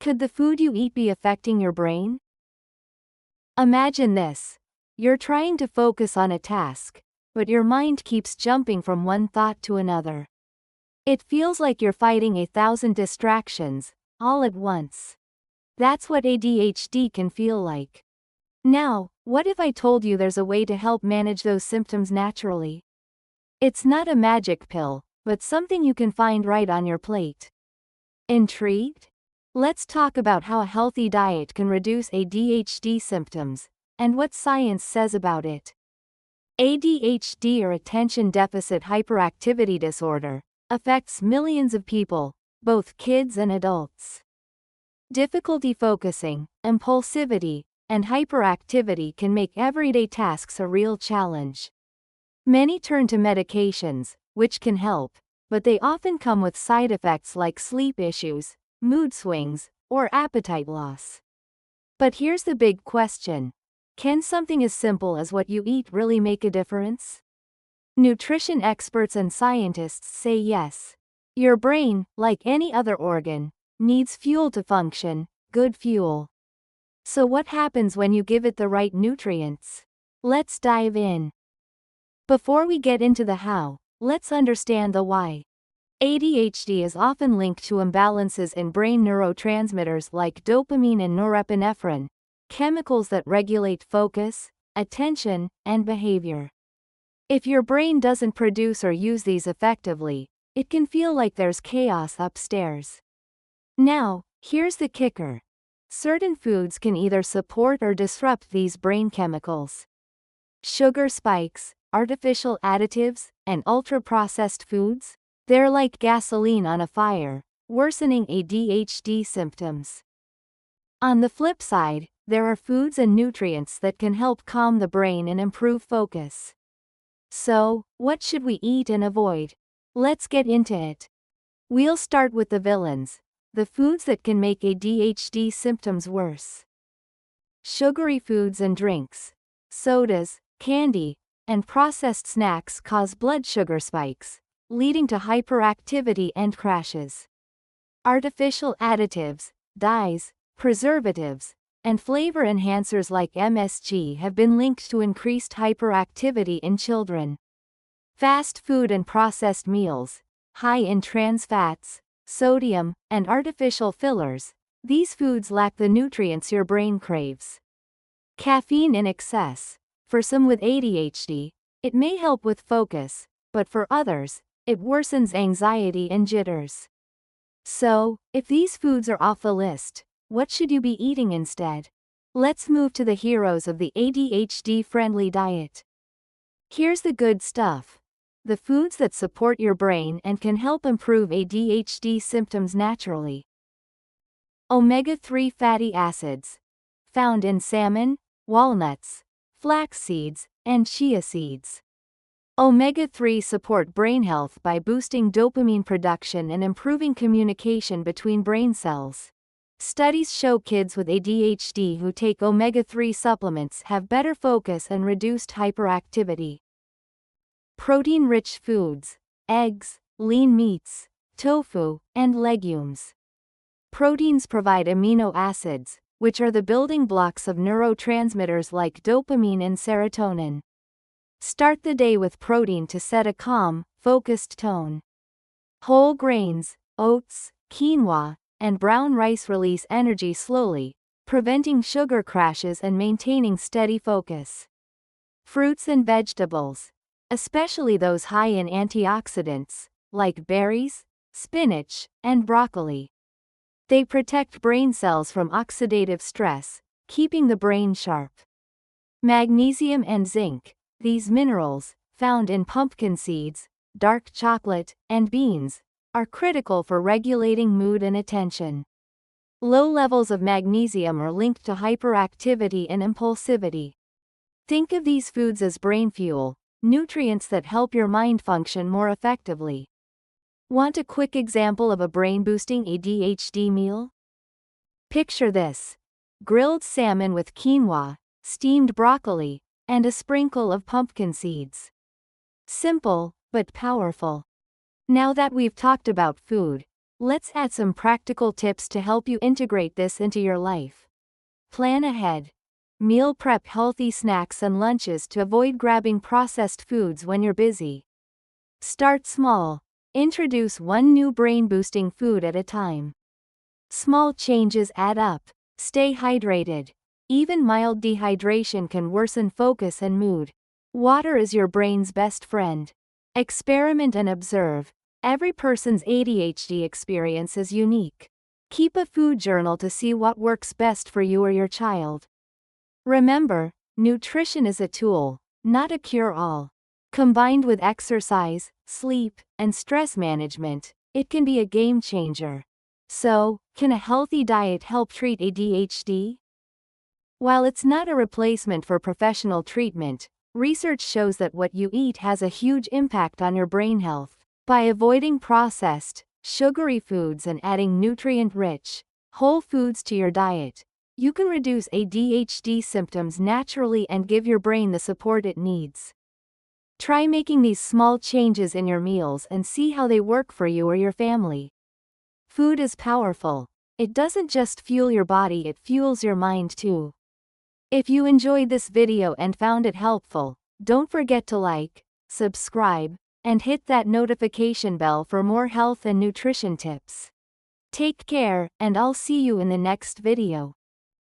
Could the food you eat be affecting your brain? Imagine this. You're trying to focus on a task, but your mind keeps jumping from one thought to another. It feels like you're fighting 1,000 distractions, all at once. That's what ADHD can feel like. Now, what if I told you there's a way to help manage those symptoms naturally? It's not a magic pill, but something you can find right on your plate. Intrigued? Let's talk about how a healthy diet can reduce ADHD symptoms, and what science says about it. ADHD, or attention deficit hyperactivity disorder, affects millions of people, both kids and adults. Difficulty focusing, impulsivity, and hyperactivity can make everyday tasks a real challenge. Many turn to medications, which can help, but they often come with side effects like sleep issues, mood swings, or appetite loss. But here's the big question. Can something as simple as what you eat really make a difference? Nutrition experts and scientists say yes. Your brain, like any other organ, needs fuel to function, good fuel. So what happens when you give it the right nutrients? Let's dive in. Before we get into the how, let's understand the why. ADHD is often linked to imbalances in brain neurotransmitters like dopamine and norepinephrine, chemicals that regulate focus, attention, and behavior. If your brain doesn't produce or use these effectively, it can feel like there's chaos upstairs. Now, here's the kicker. Certain foods can either support or disrupt these brain chemicals. Sugar spikes, artificial additives, and ultra-processed foods, they're like gasoline on a fire, worsening ADHD symptoms. On the flip side, there are foods and nutrients that can help calm the brain and improve focus. So, what should we eat and avoid? Let's get into it. We'll start with the villains, the foods that can make ADHD symptoms worse. Sugary foods and drinks, sodas, candy, and processed snacks cause blood sugar spikes, leading to hyperactivity and crashes. Artificial additives, dyes, preservatives, and flavor enhancers like MSG have been linked to increased hyperactivity in children. Fast food and processed meals, high in trans fats, sodium, and artificial fillers, these foods lack the nutrients your brain craves. Caffeine in excess. For some with ADHD, it may help with focus, but for others, it worsens anxiety and jitters. So, if these foods are off the list, what should you be eating instead? Let's move to the heroes of the ADHD-friendly diet. Here's the good stuff. The foods that support your brain and can help improve ADHD symptoms naturally. Omega-3 fatty acids. Found in salmon, walnuts, flax seeds, and chia seeds. Omega-3 support brain health by boosting dopamine production and improving communication between brain cells. Studies show kids with ADHD who take omega-3 supplements have better focus and reduced hyperactivity. Protein-rich foods, eggs, lean meats, tofu, and legumes. Proteins provide amino acids, which are the building blocks of neurotransmitters like dopamine and serotonin. Start the day with protein to set a calm, focused tone. Whole grains, oats, quinoa, and brown rice release energy slowly, preventing sugar crashes and maintaining steady focus. Fruits and vegetables, especially those high in antioxidants, like berries, spinach, and broccoli. They protect brain cells from oxidative stress, keeping the brain sharp. Magnesium and zinc, these minerals, found in pumpkin seeds, dark chocolate, and beans, are critical for regulating mood and attention. Low levels of magnesium are linked to hyperactivity and impulsivity. Think of these foods as brain fuel, nutrients that help your mind function more effectively. Want a quick example of a brain-boosting ADHD meal? Picture this: grilled salmon with quinoa, steamed broccoli, and a sprinkle of pumpkin seeds. Simple, but powerful. Now that we've talked about food, Let's add some practical tips to help you integrate this into your life. Plan ahead. Meal prep healthy snacks and lunches to avoid grabbing processed foods when you're busy. Start small. Introduce one new brain-boosting food at a time. Small changes add up. Stay hydrated. Even mild dehydration can worsen focus and mood. Water is your brain's best friend. Experiment and observe. Every person's ADHD experience is unique. Keep a food journal to see what works best for you or your child. Remember, nutrition is a tool, not a cure-all. Combined with exercise, sleep, and stress management, it can be a game changer. So, can a healthy diet help treat ADHD? While it's not a replacement for professional treatment, research shows that what you eat has a huge impact on your brain health. By avoiding processed, sugary foods and adding nutrient-rich, whole foods to your diet, you can reduce ADHD symptoms naturally and give your brain the support it needs. Try making these small changes in your meals and see how they work for you or your family. Food is powerful. It doesn't just fuel your body, it fuels your mind too. If you enjoyed this video and found it helpful, don't forget to like, subscribe, and hit that notification bell for more health and nutrition tips. Take care, and I'll see you in the next video.